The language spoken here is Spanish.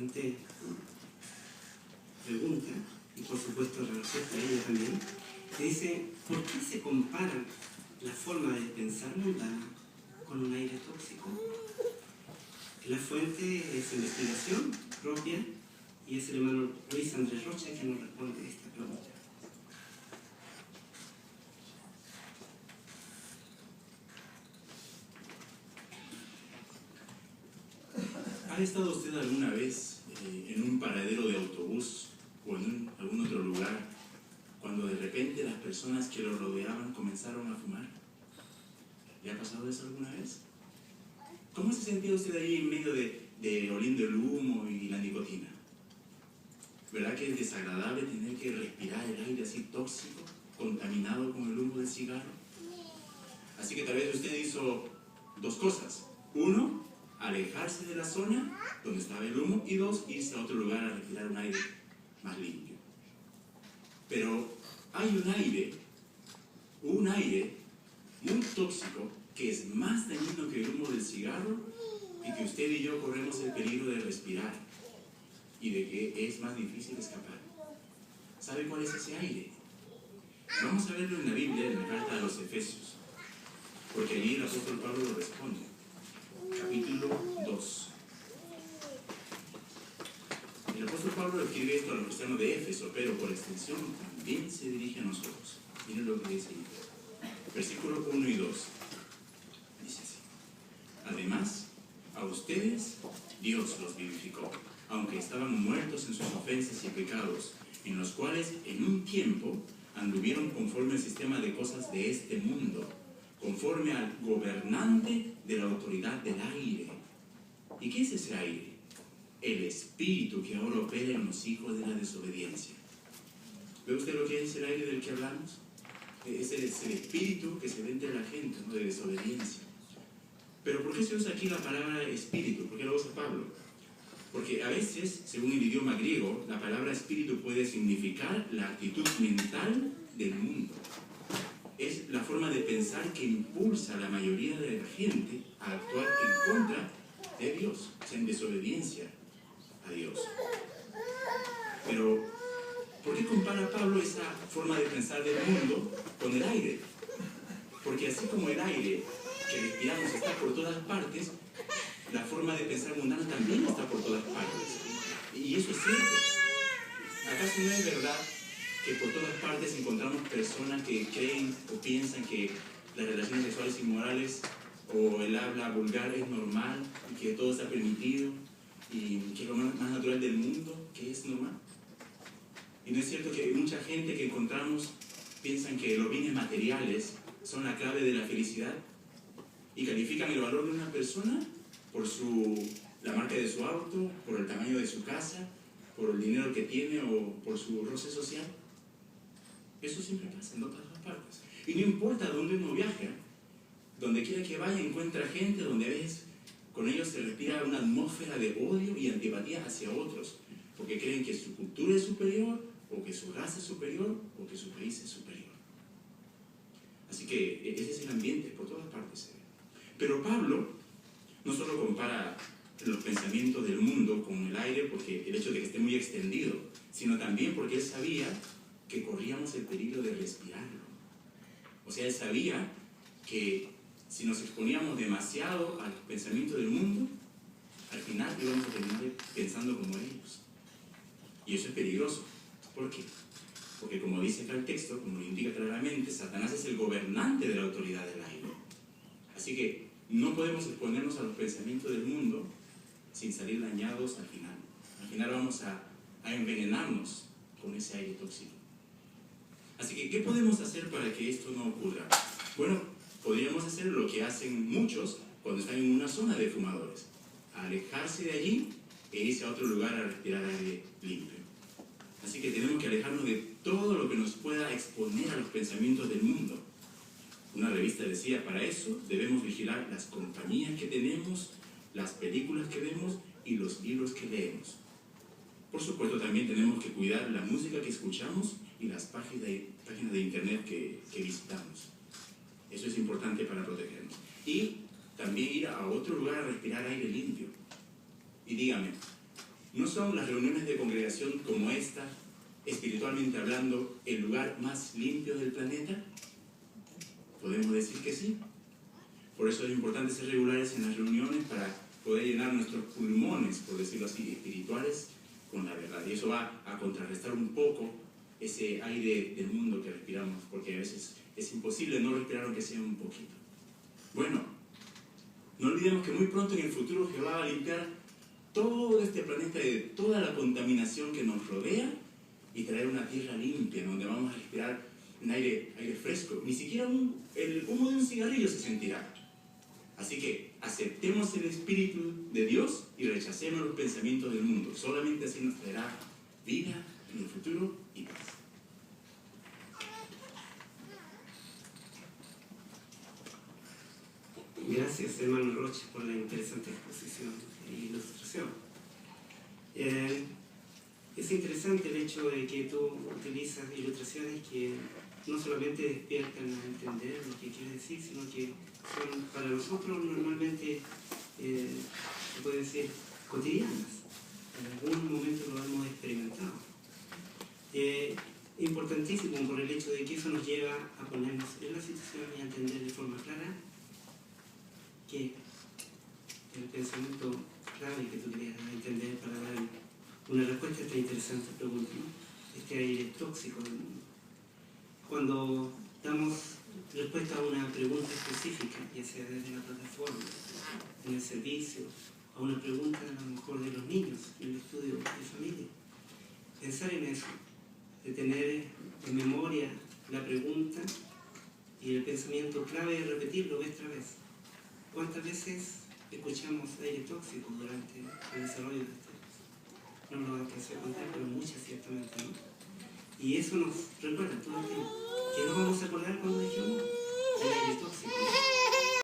interesante pregunta, y por supuesto la respuesta a ella también, que dice, ¿por qué se compara la forma de pensar mundana con un aire tóxico? La fuente es investigación propia y es el hermano Luis Andrés Rocha que nos responde esta pregunta. ¿Ha estado usted alguna vez en un paradero de autobús o en algún otro lugar cuando de repente las personas que lo rodeaban comenzaron a fumar? ¿Le ha pasado eso alguna vez? ¿Cómo se sentía usted ahí en medio de oliendo el humo y la nicotina? ¿Verdad que es desagradable tener que respirar el aire así tóxico, contaminado con el humo del cigarro? Así que tal vez usted hizo dos cosas. Uno, alejarse de la zona donde estaba el humo, y dos, irse a otro lugar a respirar un aire más limpio. Pero hay un aire muy tóxico que es más dañino que el humo del cigarro y que usted y yo corremos el peligro de respirar y de que es más difícil escapar. ¿Sabe cuál es ese aire? Vamos a verlo en la Biblia, en la carta a los Efesios, porque allí el apóstol Pablo lo responde. Capítulo 2. El apóstol Pablo escribe esto a los cristianos de Éfeso, pero por extensión también se dirige a nosotros. Miren lo que dice ahí. Versículos 1 y 2. Dice así. Además, a ustedes Dios los vivificó, aunque estaban muertos en sus ofensas y pecados, en los cuales en un tiempo anduvieron conforme al sistema de cosas de este mundo, conforme al gobernante de la autoridad del aire. ¿Y qué es ese aire? El espíritu que ahora opera en los hijos de la desobediencia. ¿Ve usted lo que es el aire del que hablamos? Es el espíritu que se ve entre la gente, ¿no? De desobediencia. Pero ¿por qué se usa aquí la palabra espíritu? ¿Por qué lo usa Pablo? Porque a veces, según el idioma griego, la palabra espíritu puede significar la actitud mental del mundo. Es la forma de pensar que impulsa a la mayoría de la gente a actuar en contra de Dios, o sea, en desobediencia a Dios. Pero, ¿por qué compara Pablo esa forma de pensar del mundo con el aire? Porque así como el aire que respiramos está por todas partes, la forma de pensar mundana también está por todas partes. Y eso es cierto. ¿Acaso no es verdad que por todas partes encontramos personas que creen o piensan que las relaciones sexuales inmorales o el habla vulgar es normal y que todo está permitido y que es lo más natural del mundo, que es normal? Y no es cierto que mucha gente que encontramos piensan que los bienes materiales son la clave de la felicidad y califican el valor de una persona por la marca de su auto, por el tamaño de su casa, por el dinero que tiene o por su roce social. Eso siempre pasa en todas las partes. Y no importa dónde uno viaja, donde quiera que vaya encuentra gente donde ves, con ellos se respira una atmósfera de odio y antipatía hacia otros, porque creen que su cultura es superior, o que su raza es superior, o que su país es superior. Así que ese es el ambiente, por todas partes se ve. Pero Pablo no solo compara los pensamientos del mundo con el aire, porque el hecho de que esté muy extendido, sino también porque él sabía que corríamos el peligro de respirarlo. O sea, él sabía que si nos exponíamos demasiado al pensamiento del mundo, al final íbamos a terminar pensando como ellos. Y eso es peligroso. ¿Por qué? Porque como dice acá el texto, como lo indica claramente, Satanás es el gobernante de la autoridad del aire. Así que no podemos exponernos a los pensamientos del mundo sin salir dañados al final. Al final vamos a envenenarnos con ese aire tóxico. Así que, ¿qué podemos hacer para que esto no ocurra? Bueno, podríamos hacer lo que hacen muchos cuando están en una zona de fumadores. Alejarse de allí e irse a otro lugar a respirar aire limpio. Así que tenemos que alejarnos de todo lo que nos pueda exponer a los pensamientos del mundo. Una revista decía, para eso debemos vigilar las compañías que tenemos, las películas que vemos y los libros que leemos. Por supuesto, también tenemos que cuidar la música que escuchamos y las páginas de internet que visitamos. Eso es importante para protegernos. Y también ir a otro lugar a respirar aire limpio. Y dígame, ¿No son las reuniones de congregación como esta, espiritualmente hablando, el lugar más limpio del planeta? Podemos decir que sí. Por eso es importante ser regulares en las reuniones para poder llenar nuestros pulmones, por decirlo así, espirituales, con la verdad. Y eso va a contrarrestar un poco ese aire del mundo que respiramos, porque a veces es imposible no respirar aunque sea un poquito. Bueno, no olvidemos que muy pronto en el futuro Jehová va a limpiar todo este planeta de toda la contaminación que nos rodea y traer una tierra limpia donde vamos a respirar un aire fresco. Ni siquiera el humo de un cigarrillo se sentirá. Así que aceptemos el Espíritu de Dios y rechacemos los pensamientos del mundo. Solamente así nos traerá vida en el futuro y paz. Gracias, hermano Roche, por la interesante exposición e ilustración. Es interesante el hecho de que tú utilizas ilustraciones que no solamente despiertan a entender lo que quiere decir, sino que son para nosotros normalmente, se puede decir, cotidianas. En algún momento lo hemos experimentado. Importantísimo por el hecho de que eso nos lleva a ponernos en la situación y a entender de forma clara que el pensamiento clave que tú querías entender para dar una respuesta a esta interesante pregunta, ¿no? Este aire tóxico del mundo. Cuando damos respuesta a una pregunta específica, ya sea desde la plataforma, en el servicio, a una pregunta a lo mejor de los niños, en el estudio de familia, pensar en eso, de tener en memoria la pregunta y el pensamiento clave y repetirlo vez tras vez. ¿Cuántas veces escuchamos aire tóxico durante el desarrollo de este? No lo alcancé a contar, pero muchas ciertamente, ¿no? Y eso nos recuerda todo el tiempo. Que no vamos a acordar cuando